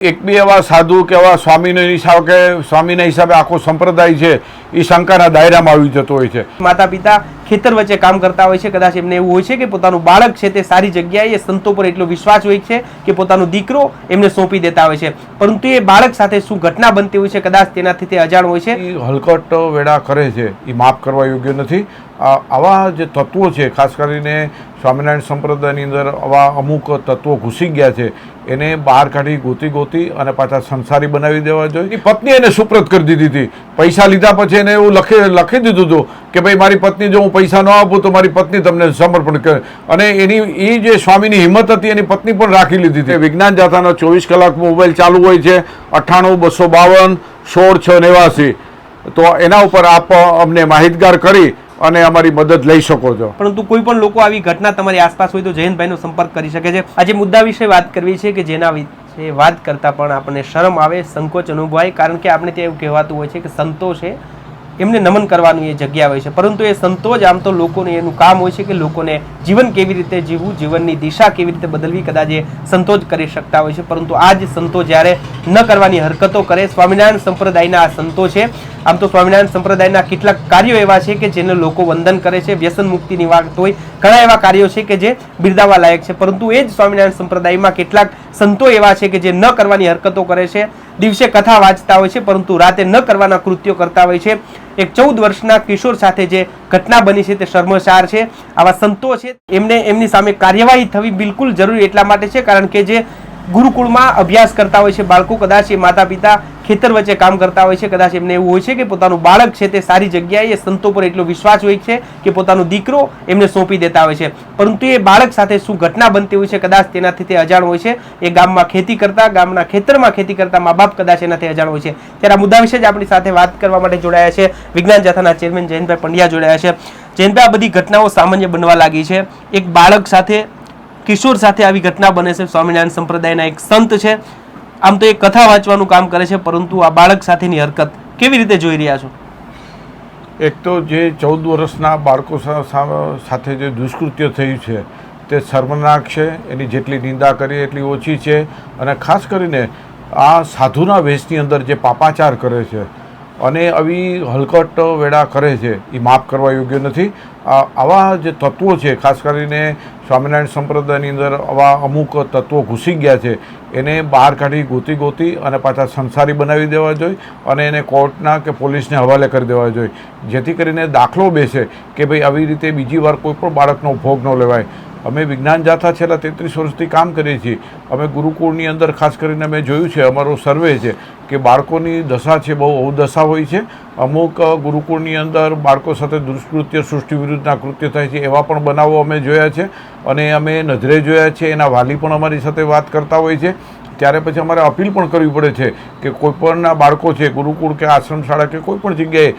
એક બી એવા સાધુ કે એવા સ્વામીના હિસાબે આખો સંપ્રદાય છે એ શંકાના દાયરામાં આવી જતો હોય છે. માતા પિતા ખેતર વચ્ચે કામ કરતા હોય છે, કદાચ એમને એવું હોય છે કે પોતાનું બાળક છે તે સારી જગ્યાએ સંતો પર એટલો વિશ્વાસ હોય છે કે પોતાનો દીકરો એમને સોંપી દેતા હોય છે, પરંતુ એ બાળક સાથે શું ઘટના બનતી હોય છે કદાચ તેનાથી તે અજાણ હોય છે. હલકટ વેડા કરે છે એ માફ કરવા યોગ્ય નથી. આવા જે તત્વો છે, ખાસ કરીને સ્વામિનારાયણ સંપ્રદાયની અંદર આવા અમુક તત્વો ઘૂસી ગયા છે, એને બહાર કાઢી ગોતી અને પાછા સંસારી બનાવી દેવા જોઈએ. પત્ની એને સુપ્રત કરી દીધી હતી. પૈસા લીધા પછી એને એવું લખી દીધું હતું કે ભાઈ મારી પત્ની જો હું પૈસા ન આપું તો મારી પત્ની તમને સમર્પણ કરે, અને એની એ જે સ્વામીની હિંમત હતી એની પત્ની પણ રાખી લીધી હતી. વિજ્ઞાન જાથાનો 24 કલાક મોબાઈલ ચાલુ હોય છે, 98 252 16 689. તો એના ઉપર આપ અમને માહિતગાર કરી અને અમારી મદદ લઈ શકો છો. પરંતુ કોઈ પણ લોકો આવી ઘટના તમારી આસપાસ હોય તો જયંતભાઈનો સંપર્ક કરી શકે છે. આજે મુદ્દા વિશે વાત કરવી છે કે જેના વિશે વાત કરતા પણ આપણને શરમ આવે, સંકોચ અનુભવાય, કારણ કે આપણે ત્યાં એવું કહેવાતું હોય છે કે સંતો છે એમને નમન કરવાનું એ જગ્યા હોય છે, પરંતુ એ સંતો જ આમ તો લોકોને એનું કામ હોય છે કે લોકોને જીવન કેવી રીતે જીવવું, જીવનની દિશા કેવી રીતે બદલવી, કદાચ એ સંતો જ કરી શકતા હોય છે. પરંતુ આ જ સંતો જ્યારે ન કરવાની હરકતો કરે, સ્વામિનારાયણ સંપ્રદાયના આ સંતો છે. આમ તો સ્વામિનારાયણ સંપ્રદાયના કેટલાક કાર્યો એવા છે કે જેને લોકો વંદન કરે છે, વ્યસન મુક્તિની વાત હોય, ઘણા એવા કાર્યો છે કે જે બિરદાવવા લાયક છે, પરંતુ એ જ સ્વામિનારાયણ સંપ્રદાયમાં કેટલાક સંતો એવા છે કે જે ન કરવાની હરકતો કરે છે, દિવસે કથા વાંચતા હોય છે પરંતુ રાતે ન કરવાના કૃત્યો કરતા હોય છે. એક 14 વર્ષના કિશોર સાથે જે ઘટના બની છે તે શર્મસાર છે. આવા સંતો છે એમની સામે કાર્યવાહી થવી બિલકુલ જરૂરી એટલા માટે છે કારણ કે જે ગુરુકુળમાં અભ્યાસ કરતા હોય છે બાળકો, કદાચ એ માતા પિતા ખેતર વચ્ચે કામ કરતા હોય છે, કદાચ એમને એવું હોય છે કે પોતાનું બાળક છે તે સારી જગ્યાએ સંતો પર એટલો વિશ્વાસ હોય છે કે પોતાનો દીકરો એમને સોંપી દેતા હોય છે, પરંતુ એ બાળક સાથે શું ઘટના બનતી હોય છે કદાચ તેનાથી તે અજાણ હોય છે. એ ગામમાં ખેતી કરતા, ગામના ખેતરમાં ખેતી કરતા મા બાપ કદાચ એનાથી અજાણ હોય છે. ત્યારે આ મુદ્દા વિશે જ આપણી સાથે વાત કરવા માટે જોડાયા છે વિજ્ઞાન જાથાના ચેરમેન જયંતભાઈ પંડ્યા જોડાયા છે. જયંતભાઈ, આ બધી ઘટનાઓ સામાન્ય બનવા લાગી છે. એક બાળક સાથે, કિશોર સાથે આવી ઘટના બને છે. સ્વામિનારાયણ સંપ્રદાયના એક સંત છે, આમ તો એ કથા વાંચવાનું કામ કરે છે, પરંતુ આ બાળક સાથેની હરકત કેવી રીતે જોઈ રહ્યા છો? એક તો જે 14 વર્ષના બાળકો સાથે જે દુષ્કૃત્ય થયું છે તે શર્મનાક છે. એની જેટલી નિંદા કરીએ એટલી ઓછી છે. અને ખાસ કરીને આ સાધુના વેશની અંદર જે પાપાચાર કરે છે અને આવી હલકટ વેડા કરે છે એ માફ કરવા યોગ્ય નથી. આવા જે તત્વો છે, ખાસ કરીને સ્વામિનારાયણ સંપ્રદાયની અંદર આવા અમુક તત્વો ઘૂસી ગયા છે, એને બહાર કાઢી ગોતી અને પાછા સંસારી બનાવી દેવા જોઈએ અને એને કોર્ટના કે પોલીસને હવાલે કરી દેવા જોઈએ, જેથી કરીને દાખલો બેસે કે ભાઈ આવી રીતે બીજી વાર કોઈ પણ બાળકનો ભોગ ન લેવાય. અમે વિજ્ઞાન જાથા છેલ્લા 33 વર્ષથી કામ કરીએ છીએ. અમે ગુરુકુળની અંદર ખાસ કરીને અમે જોયું છે, અમારો સર્વે છે કે બાળકોની દશા છે બહુ અવદશા હોય છે. અમુક ગુરુકુળની અંદર બાળકો સાથે દુષ્કૃત્ય, સૃષ્ટિ વિરુદ્ધના કૃત્ય થાય છે, એવા પણ બનાવો અમે જોયા છે અને અમે નજરે જોયા છે. એના વાલી પણ અમારી સાથે વાત કરતા હોય છે. ત્યારે પછી અમારે અપીલ પણ કરવી પડે છે કે કોઈપણના બાળકો છે ગુરુકુળ કે આશ્રમ શાળા કે કોઈ પણ જગ્યાએ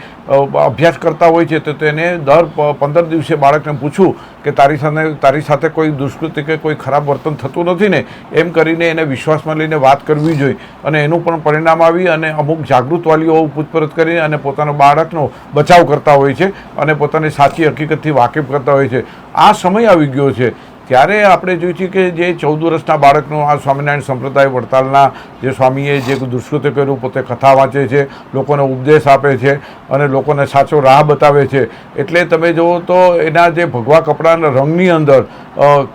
અભ્યાસ કરતા હોય છે તો તેને દર 15 દિવસે બાળકને પૂછવું કે તારી સાથે કોઈ દુષ્કૃત્ય કે કોઈ ખરાબ વર્તન થતું નથી ને, એમ કરીને એને વિશ્વાસમાં લઈને વાત કરવી જોઈએ અને એનું પણ પરિણામ આવી અને અમુક જાગૃત વાલીઓ પૂછપરછ કરી અને પોતાના બાળકનો બચાવ કરતા હોય છે અને પોતાની સાચી હકીકતથી વાકેફ કરતા હોય છે. આ સમય આવી ગયો છે ત્યારે આપણે જોયું છે કે જે 14 વર્ષના બાળકનો આ સ્વામિનારાયણ સંપ્રદાય વડતાલના જે સ્વામીએ જે દુષ્કૃત્ય કર્યું, પોતે કથા વાંચે છે, લોકોને ઉપદેશ આપે છે અને લોકોને સાચો રાહ બતાવે છે. એટલે તમે જુઓ તો એના જે ભગવા કપડાના રંગની અંદર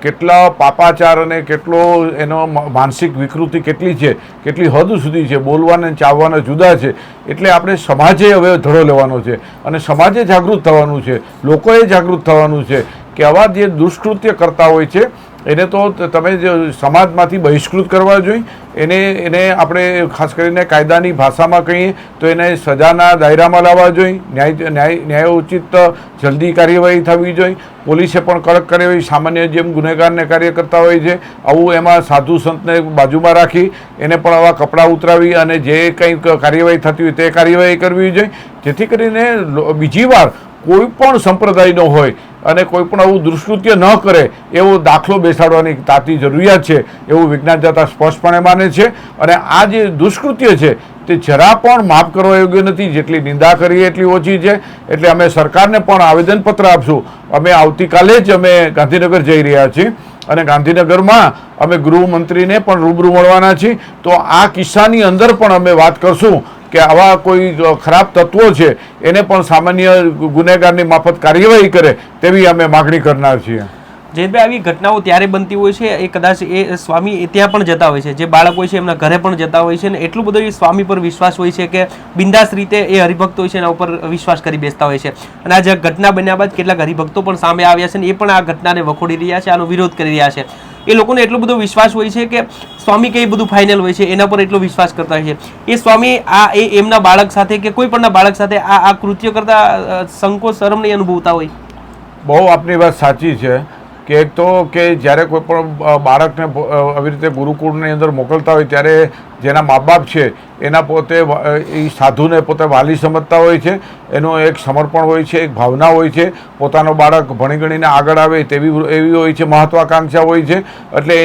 કેટલા પાપાચાર અને કેટલો એનો માનસિક વિકૃતિ કેટલી છે, કેટલી હદ સુધી છે, બોલવાના ચાવવાના જુદા છે. એટલે આપણે સમાજે હવે ધડો લેવાનો છે અને સમાજે જાગૃત થવાનું છે, લોકોએ જાગૃત થવાનું છે કે આવા જે દુષ્કૃત્ય કરતા હોય છે એને તો તમે સમાજમાંથી બહિષ્કૃત કરવા જોઈએ. એને આપણે ખાસ કરીને કાયદાની ભાષામાં કહીએ તો એને સજાના દાયરામાં લાવવા જોઈએ. ન્યાયોચિત જલ્દી કાર્યવાહી થવી જોઈએ. પોલીસે પણ કડક કાર્યવાહી, સામાન્ય જેમ ગુનેગારને કાર્ય કરતા હોય છે આવું એમાં સાધુ સંતને બાજુમાં રાખી એને પણ આવા કપડાં ઉતરાવી અને જે કંઈ કાર્યવાહી થતી હોય તે કાર્યવાહી કરવી જોઈએ, જેથી કરીને બીજી વાર કોઈ પણ સંપ્રદાયનો હોય અને કોઈ પણ આવું દુષ્કૃત્ય ન કરે એવો દાખલો બેસાડવાની તાતી જરૂરિયાત છે એવું વિજ્ઞાન જાથા સ્પષ્ટપણે માને છે. અને આ જે દુષ્કૃત્ય છે તે જરા પણ માફ કરવા યોગ્ય નથી. જેટલી નિંદા કરીએ એટલી ઓછી છે. એટલે અમે સરકારને પણ આવેદનપત્ર આપશું. અમે આવતીકાલે જ અમે ગાંધીનગર જઈ રહ્યા છીએ અને ગાંધીનગરમાં અમે ગૃહમંત્રીને પણ રૂબરૂ મળવાના છીએ. તો આ કિસ્સાની અંદર પણ અમે વાત કરશું કે આવા કોઈ ખરાબ તત્વો છે એને પણ સામાન્ય ગુનેગારની માફત કાર્યવાહી કરે તેવી અમે માગણી કરનાર છીએ. જયંતભાઈ, આવી ઘટનાઓ ત્યારે બનતી હોય છે, એ કદાચ એ સ્વામી ત્યાં પણ જતા હોય છે, જે બાળક હોય છે એમના ઘરે પણ જતા હોય છે, અને એટલું બધું એ સ્વામી પર વિશ્વાસ હોય છે કે બિંદાસ રીતે એ હરિભક્ત હોય છે એના ઉપર વિશ્વાસ કરી બેસતા હોય છે. અને આ જે ઘટના બન્યા બાદ કેટલાક હરિભક્તો પણ સામે આવ્યા છે અને એ પણ આ ઘટનાને વખોડી રહ્યા છે, આનો વિરોધ કરી રહ્યા છે. એ લોકોને એટલો બધો વિશ્વાસ હોય છે કે સ્વામી કે બધું ફાઇનલ હોય છે, એના પર એટલો વિશ્વાસ કરતા હોય છે. એ સ્વામી એમના બાળક સાથે કે કોઈ પણના બાળક સાથે આ કૃત્ય કરતા સંકોચ શરમ નહીં અનુભવતા હોય. બહુ આપની વાત સાચી છે કે એક તો કે જ્યારે કોઈ પણ બાળકને આવી રીતે ગુરુકુળની અંદર મોકલતા હોય ત્યારે જેના મા બાપ છે એના પોતે એ સાધુને પોતે વાલી સમજતા હોય છે, એનું એક સમર્પણ હોય છે, એક ભાવના હોય છે, પોતાનો બાળક ભણી ગણીને આગળ આવે એવી હોય છે, મહત્વાકાંક્ષા હોય છે. એટલે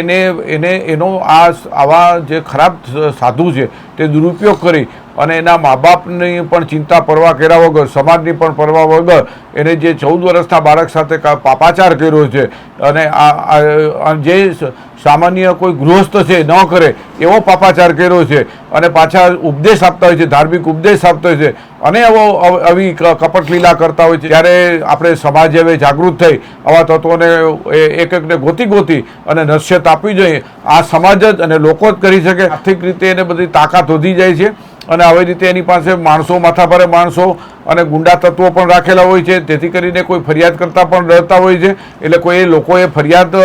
એનો આવા જે ખરાબ સાધુ છે તે દુરુપયોગ કરી અને એના મા બાપની પણ ચિંતા પરવા કર્યા વગર, સમાજની પણ પરવા વગર એને જે 14 વર્ષના બાળક સાથે પાપાચાર કર્યો છે અને જે સામાન્ય કોઈ ગૃહસ્થ છે ન કરે એવો પાપાચાર કર્યો છે અને પાછા ઉપદેશ આપતા હોય છે, ધાર્મિક ઉપદેશ આપતા હોય છે અને આવી કપટ લીલા કરતા હોય છે. ત્યારે આપણે સમાજ હવે જાગૃત થઈ આવા તત્વોને એકને ગોતી અને નશ્યત આપવી જોઈએ. આ સમાજ જ અને લોકો જ કરી શકે. આર્થિક રીતે એને બધી તાકાત વધી જાય છે અને આવી રીતે એની પાસે માણસો, માથાભારે માણસો અને ગુંડા તત્વો પણ રાખેલા હોય છે, જેથી કરીને કોઈ ફરિયાદ કરતા પણ ડરતા હોય છે. એટલે કોઈ લોકોએ ફરિયાદ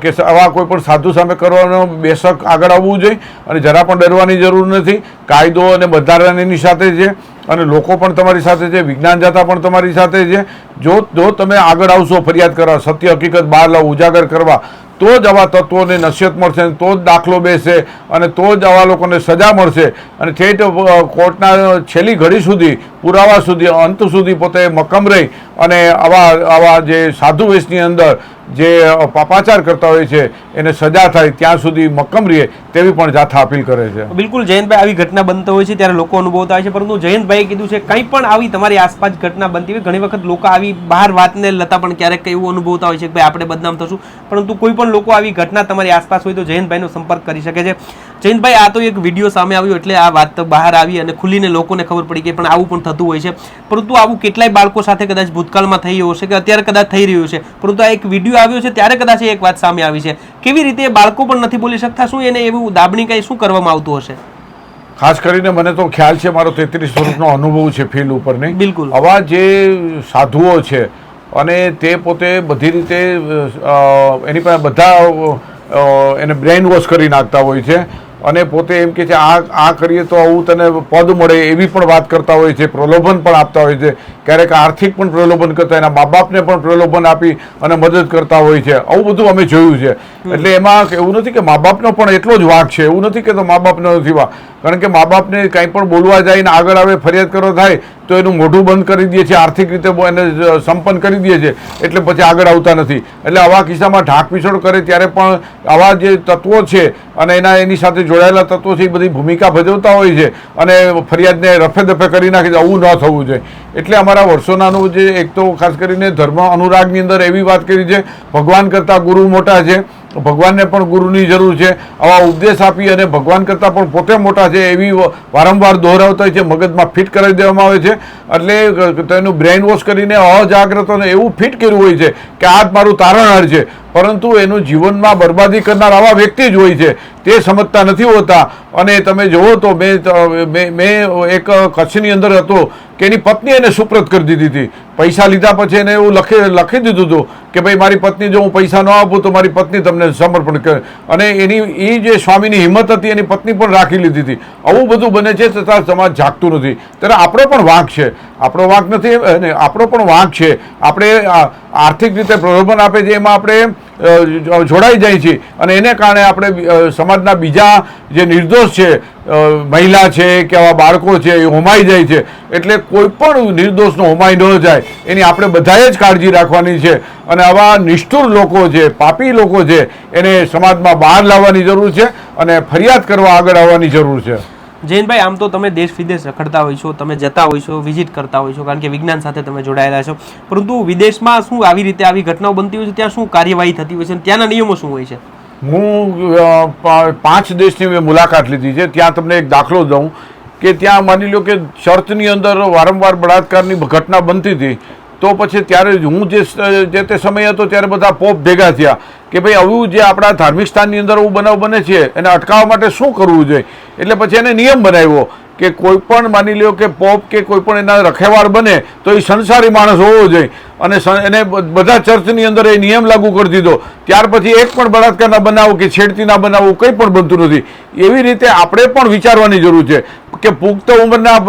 કે આવા કોઈ પણ સાધુ સામે કરવાનો બેશક આગળ આવવું જોઈએ અને જરા પણ ડરવાની જરૂર નથી. કાયદો અને બંધારણ એની સાથે છે અને લોકો પણ તમારી સાથે છે, વિજ્ઞાન જાતા પણ તમારી સાથે છે. જો તમે આગળ આવશો ફરિયાદ કરવા, સત્ય હકીકત બહાર લાવ, ઉજાગર કરવા, તો જ આવા તત્વોને નશ્યત મળશે, તો જ દાખલો બેસે અને તો જ આવા લોકોને સજા મળશે. અને ઠેઠ કોર્ટના છેલ્લી ઘડી સુધી, પુરાવા સુધી, અંત સુધી પોતે મક્કમ રહી અને આવા જે સાધુ વેશની અંદર જે પાપાચાર કરતા હોય છે એને સજા થાય ત્યાં સુધી મક્કમ રહીએ તેવી પણ જાથા અપીલ કરે છે. બિલકુલ જયંતભાઈ, આવી ઘટના બનતી હોય છે ત્યારે લોકો અનુભવતા હોય છે, પરંતુ જયંતભાઈએ કીધું છે કંઈ પણ આવી તમારી આસપાસ ઘટના બનતી હોય, ઘણી વખત લોકો આવી બહાર વાતને લતા પણ ક્યારેક એવું અનુભવતા હોય છે કે ભાઈ આપણે બદનામ થશું, પરંતુ કોઈ પણ લોકો આવી ઘટના તમારી આસપાસ હોય તો જયંતભાઈનો સંપર્ક કરી શકે છે. જયંતભાઈ, આ તો એક વિડીયો સામે આવ્યો એટલે આ વાત બહાર આવી અને ખુલીને લોકોને ખબર પડી કે પણ આવું પણ થતું હોય છે, પરંતુ આવું કેટલાય બાળકો સાથે કદાચ ભૂતકાળમાં થઈ રહ્યું હશે કે અત્યારે કદાચ થઈ રહ્યું છે, પરંતુ આ એક વિડીયો આવ્યો છે ત્યારે કદાચ એક વાત સામે આવી છે. કેવી રીતે બાળકો પણ નથી બોલી શકતા? શું એને એવું દાબણી કઈ શું કરવામાં આવતું હશે? ખાસ કરીને મને તો ખ્યાલ છે, મારો 33 વર્ષનો અનુભવ છે ફિલ્ડ ઉપર નહીં. બિલકુલ. આવા જે સાધુઓ છે અને તે પોતે બધી રીતે એની પાસે બધા એને બ્રેઇન વોશ કરી નાખતા હોય છે અને પોતે એમ કે છે આ કરીએ તો આવું તને પદ મળે એવી પણ વાત કરતા હોય છે, પ્રલોભન પણ આપતા હોય છે, ક્યારેક આર્થિક પણ પ્રલોભન કરતા, એના મા બાપને પણ પ્રલોભન આપી અને મદદ કરતા હોય છે. આવું બધું અમે જોયું છે. એટલે એમાં એવું નથી કે મા બાપનો પણ એટલો જ વાંક છે, એવું નથી કે તો મા બાપનો નથી વાંક, કારણ કે મા બાપને કંઈ પણ બોલવા જાય ને આગળ આવે ફરિયાદ કરો થાય તો એનું મોઢું બંધ કરી દે છે, આર્થિક રીતે એને સંપન્ન કરી દે છે, એટલે પછી આગળ આવતા નથી. એટલે આવા કિસ્સામાં ઢાંક પીછોડ કરે ત્યારે પણ આવા જે તત્વો છે અને એની સાથે જોડાયેલા તત્વો છે એ બધી ભૂમિકા ભજવતા હોય છે અને ફરિયાદને રફે દફે કરી નાખે છે. આવું ન થવું જોઈએ. એટલે અમારા વર્ષોનાનું જે એક તો ખાસ કરીને ધર્મ અનુરાગની અંદર એવી વાત કરી છે, ભગવાન કરતાં ગુરુ મોટા છે, ભગવાનને પણ ગુરુની જરૂર છે. આવા ઉપદેશ આપી અને ભગવાન કરતાં પણ પોતે મોટા છે એવી વારંવાર દોહરાવતા હોય છે, મગજમાં ફિટ કરી દેવામાં આવે છે. એટલે તેનું બ્રેઇન વોશ કરીને અજાગ્રતોને એવું ફિટ કર્યું હોય છે કે આ જ મારું તારણહાર છે, પરંતુ એનું જીવનમાં બરબાદી કરનાર આવા વ્યક્તિ જ હોય છે. તે સમજતા નથી હોતા. અને તમે જુઓ તો મેં એક કચ્છની અંદર હતો કે એની પત્ની એને સુપ્રત કરી દીધી હતી. પૈસા લીધા પછી એને એવું લખી દીધું હતું કે ભાઈ મારી પત્ની જો હું પૈસા ન આપું તો મારી પત્ની તમને સમર્પણ કરે, અને એ જે સ્વામીની હિંમત હતી એની પત્ની પણ રાખી લીધી હતી. આવું બધું બને છે છતાં સમાજ જાગતું નથી. ત્યારે આપણો પણ વાંક છે, આપણો વાંક નથી, આપણો પણ વાંક છે. આપણે આર્થિક રીતે પ્રલોભન આપે છે એમાં આપણે જોડાઈ જાય છે અને એને કારણે આપણે સમાજના બીજા જે નિર્દોષ છે, મહિલા છે કે આવા બાળકો છે, એ હોમાઈ જાય છે. એટલે કોઈ પણ નિર્દોષનો હોમાઈ ન જાય એની આપણે બધાએ જ કાળજી રાખવાની છે. અને આવા નિષ્ઠુર લોકો છે, પાપી લોકો છે, એને સમાજમાં બહાર લાવવાની જરૂર છે અને ફરિયાદ કરવા આગળ આવવાની જરૂર છે. જયંતભાઈ, આમ તો તમે દેશ વિદેશ રખડતા હોય છો, તમે જતા હોય છો, વિઝિટ કરતા હોય છો, કારણ કે વિજ્ઞાન સાથે તમે જોડાયેલા છો, પરંતુ વિદેશમાં શું આવી રીતે આવી ઘટનાઓ બનતી હોય છે, ત્યાં શું કાર્યવાહી થતી હોય છે અને ત્યાંના નિયમો શું હોય છે? હું 5 દેશની મેં મુલાકાત લીધી છે. ત્યાં તમને એક દાખલો દઉં કે ત્યાં માની લો કે ચર્ચની અંદર વારંવાર બળાત્કારની ઘટના બનતી હતી, તો પછી ત્યારે હું જે તે સમય હતો ત્યારે બધા પોપ ભેગા થયા કે ભાઈ આવું જે આપણા ધાર્મિક સ્થાનની અંદર આવું બનાવ બને છે એને અટકાવવા માટે શું કરવું જોઈએ. એટલે પછી એને નિયમ બનાવ્યો કે કોઈ પણ માની લ્યો કે પોપ કે કોઈ પણ એના રખેવાળ બને તો એ સંસારી માણસ હોવો જોઈએ, અને એને બધા ચર્ચની અંદર એ નિયમ લાગુ કરી દીધો. ત્યાર પછી એક પણ બળાત્કારના બનાવો કે છેડતીના બનાવો કંઈ પણ બનતું નથી. એવી રીતે આપણે પણ વિચારવાની જરૂર છે કે પુખ્ત ઉંમરના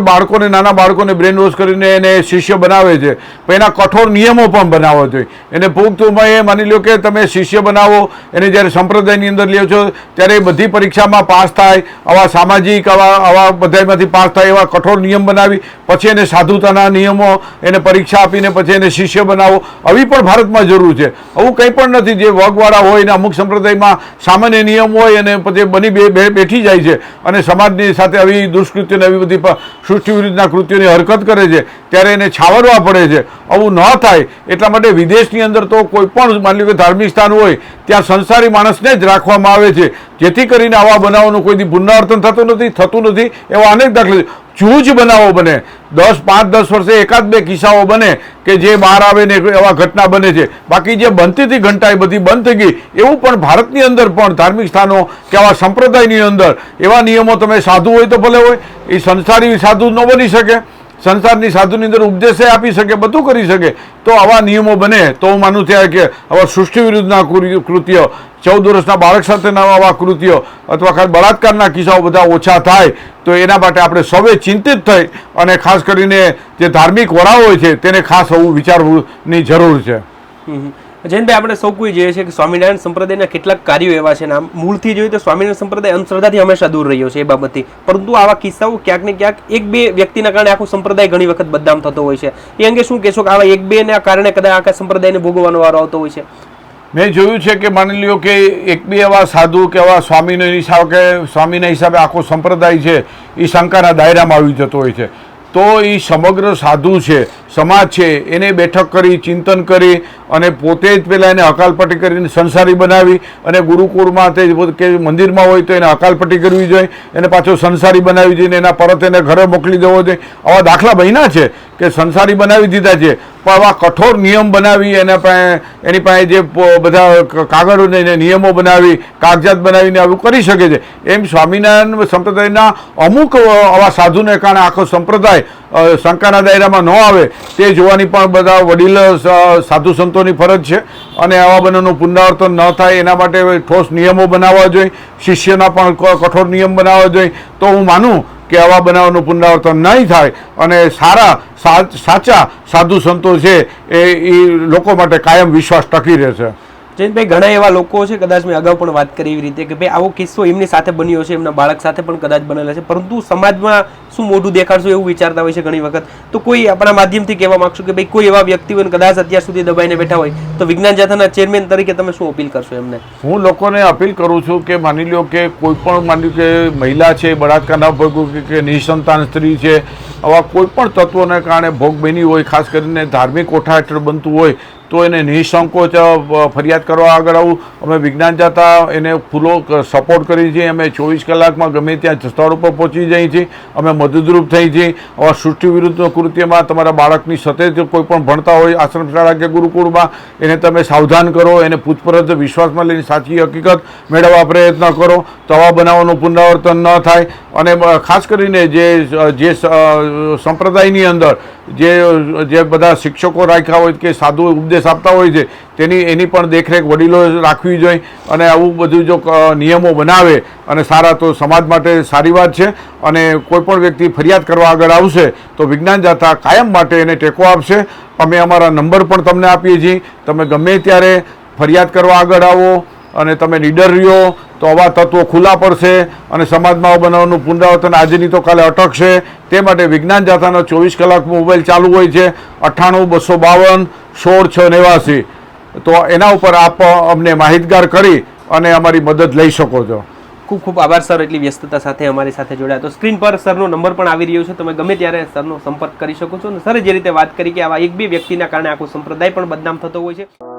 બાળકોને, નાના બાળકોને બ્રેન વોશ કરીને એને શિષ્ય બનાવે છે, પણ એના કઠોર નિયમો પણ બનાવવા જોઈએ. એને પુખ્ત ઉંમરે માની લો કે તમે શિષ્ય બનાવો, એને જ્યારે સંપ્રદાયની અંદર લ્યો છો ત્યારે બધી પરીક્ષામાં પાસ થાય, આવા સામાજિક આવા બધામાંથી પાસ થાય એવા કઠોર નિયમ બનાવી પછી એને સાધુતાના નિયમો, એને પરીક્ષા આપીને પછી એને શિષ્ય બનાવો. આવી પણ ભારતમાં જરૂર છે. આવું કંઈ પણ નથી જે વગવાળા હોય ને અમુક સંપ્રદાયમાં સામાન્ય નિયમ હોય અને પછી બની બેઠી જાય છે અને સમાજની સાથે આવી દુષ્કૃત્યોને આવી બધી સૃષ્ટિ વિરુદ્ધના કૃત્યોની હરકત કરે છે, ત્યારે એને છાવરવા પડે છે. આવું ન થાય એટલા માટે વિદેશની અંદર તો કોઈ પણ માની લો કે ધાર્મિક સ્થાન હોય ત્યાં સંસારી માણસને જ રાખવામાં આવે છે, જેથી કરીને આવા બનાવોનું કોઈ પુનરાવર્તન થતું નથી. એવા અનેક દાખલા જૂજ બનાવો બને, 5-10 વર્ષે એકાદ બે કિસ્સાઓ બને કે જે બહાર આવે ને એવા ઘટના બને છે. બાકી જે બનતી હતી ઘટના એ બધી બંધ થઈ ગઈ. એવું પણ ભારતની અંદર પણ ધાર્મિક સ્થાનો કે આવા સંપ્રદાયની અંદર એવા નિયમો, તમે સાધુ હોય તો ભલે હોય, એ સંસારી સાધુ ન બની શકે, સંસારની સાધુની અંદર ઉપદેશ આપી શકે, બધું કરી શકે. તો આવા નિયમો બને તો હું માનું ત્યાં કે આવા સૃષ્ટિ વિરુદ્ધના કૃત્ય, 14 વર્ષના બાળક સાથેના આવા કૃત્યો અથવા બળાત્કારના કિસ્સાઓ બધા ઓછા થાય. તો એના માટે આપણે સૌએ ચિંતિત થઈ અને ખાસ કરીને જે ધાર્મિક વડાઓ હોય છે તેને ખાસ આવું વિચારવાની જરૂર છે. જયંતભાઈ, આપણે સૌ કોઈ જોઈએ છે કે સ્વામિનારાયણ સંપ્રદાયના કેટલાક કાર્યો એવા છે ને આમ મૂળથી જોઈએ તો સ્વામિનારાયણ સંપ્રદાય અંધશ્રદ્ધાથી હંમેશા દૂર રહ્યો છે એ બાબતથી, પરંતુ આવા કિસ્સાઓ ક્યાંક ને ક્યાંક 1-2 વ્યક્તિના કારણે આખો સંપ્રદાય ઘણી વખત બદનામ થતો હોય છે. એ અંગે શું કહેશો કે આવા 1-2 ના કારણે કદાચ આખા સંપ્રદાયને ભોગવવાનો વારો આવતો હોય છે? મેં જોયું છે કે માની લ્યો કે 1-2 એવા સાધુ કે એવા સ્વામીના હિસાબે આખો સંપ્રદાય છે એ શંકાના દાયરામાં આવી જતો હોય છે. તો એ સમગ્ર સાધુ છે, સમાજ છે, એને બેઠક કરી, ચિંતન કરી અને પોતે જ પહેલાં એને હકાલપટ્ટી કરીને સંસારી બનાવી અને ગુરુકુળમાં કે મંદિરમાં હોય તો એને હકાલપટ્ટી કરવી જોઈએ, એને પાછો સંસારી બનાવી જોઈએ, એના પરત એને ઘરે મોકલી દેવો જોઈએ. આવા દાખલા બન્યા છે કે સંસારી બનાવી દીધા છે, પણ આવા કઠોર નિયમ બનાવી એની પાસે જે બધા કાગળો ને નિયમો બનાવી, કાગજાત બનાવીને આવું કરી શકે છે. એમ સ્વામિનારાયણ સંપ્રદાયના અમુક આવા સાધુને કારણે આખો સંપ્રદાય શંકાના દાયરામાં ન આવે તે જોવાની પણ બધા વડીલ સાધુ સંતોની ફરજ છે. અને આવા બનાવનું પુનરાવર્તન ન થાય એના માટે ઠોસ નિયમો બનાવવા જોઈએ, શિષ્યના પણ કઠોર નિયમ બનાવવા જોઈએ. તો હું માનું કે આવા બનાવનું પુનરાવર્તન નહીં થાય અને સાચા સાધુ સંતો છે એ લોકો માટે કાયમ વિશ્વાસ ટકી રહેશે. જયંતભાઈ, ઘણા એવા લોકો છે, કદાચ મેં અગાઉ પણ વાત કરી એવી રીતે કે ભાઈ આવો કિસ્સો એમની સાથે બન્યો છે, એમના બાળક સાથે પણ કદાચ બનેલા છે, પરંતુ સમાજમાં શું મોઢું દેખાડશું એવું વિચારતા હોય છે ઘણી વખત. તો કોઈ આપણા માધ્યમથી કહેવા માંગશો કે ભાઈ કોઈ એવા વ્યક્તિઓને કદાચ અત્યાર સુધી દબાઈને બેઠા હોય તો વિજ્ઞાન જાથાના ચેરમેન તરીકે તમે શું અપીલ કરશો એમને? હું લોકોને અપીલ કરું છું કે માની લો કે કોઈ પણ માની લો કે મહિલા છે, બળાત્કારના ભોગ કે નિસંતાન સ્ત્રી છે, આવા કોઈ પણ તત્વોને કારણે ભોગ બની હોય, ખાસ કરીને ધાર્મિક કોઠા હેઠળ બનતું હોય તો એને નિઃસંકોચ ફરિયાદ કરવા આગળ આવું. અમે વિજ્ઞાન જાથા એને ફૂલો સપોર્ટ કરી છીએ. અમે 24 કલાકમાં ગમે ત્યાં સ્થળ ઉપર પહોંચી જઈએ છીએ. અમે મદદરૂપ થઈ છીએ. આવા સૃષ્ટિ વિરુદ્ધ કૃત્યમાં તમારા બાળકની સાથે કોઈ પણ ભણતા હોય આશ્રમ શાળા કે ગુરુકુળમાં, એને તમે સાવધાન કરો, એને પૂછપરછ વિશ્વાસમાં લઈને સાચી હકીકત મેળવવા પ્રયત્ન કરો તો આવા બનાવવાનું પુનરાવર્તન ન થાય. અને ખાસ કરીને જે સંપ્રદાયની અંદર જે બધા શિક્ષકો રાખ્યા હોય કે સાધુ ઉપદેશ આપતા હોય છે એની પણ દેખરેખ વડીલો રાખવી જોઈએ. અને આવું બધું જો નિયમો બનાવે અને સારા તો સમાજ માટે સારી વાત છે. અને કોઈ પણ વ્યક્તિ ફરિયાદ કરવા આગળ આવશે તો વિજ્ઞાન જાથા કાયમ માટે એને ટેકો આપશે. અમે અમારા નંબર પણ તમને આપીએ છીએ. તમે ગમે ત્યારે ફરિયાદ કરવા આગળ આવો અને તમે નીડર રહ્યો તો આવા તત્વો ખુલ્લા પડશે અને સમાજમાં બનાવવાનું પુનરાવર્તન આજની તો કાલે અટકશે. તે માટે વિજ્ઞાન જાથાનો 24 કલાક મોબાઈલ ચાલુ હોય છે, 98 252 16 689. તો એના ઉપર આપ અમને માહિતગાર કરી અને અમારી મદદ લઈ શકો છો. ખૂબ ખૂબ આભાર સર, એટલી વ્યસ્તતા સાથે અમારી સાથે જોડાયા. તો સ્ક્રીન પર સરનો નંબર પણ આવી રહ્યો છે, તમે ગમે ત્યારે સરનો સંપર્ક કરી શકો છો. અને સરે જે રીતે વાત કરી કે આવા એક બે વ્યક્તિના કારણે આખો સંપ્રદાય પણ બદનામ થતો હોય છે.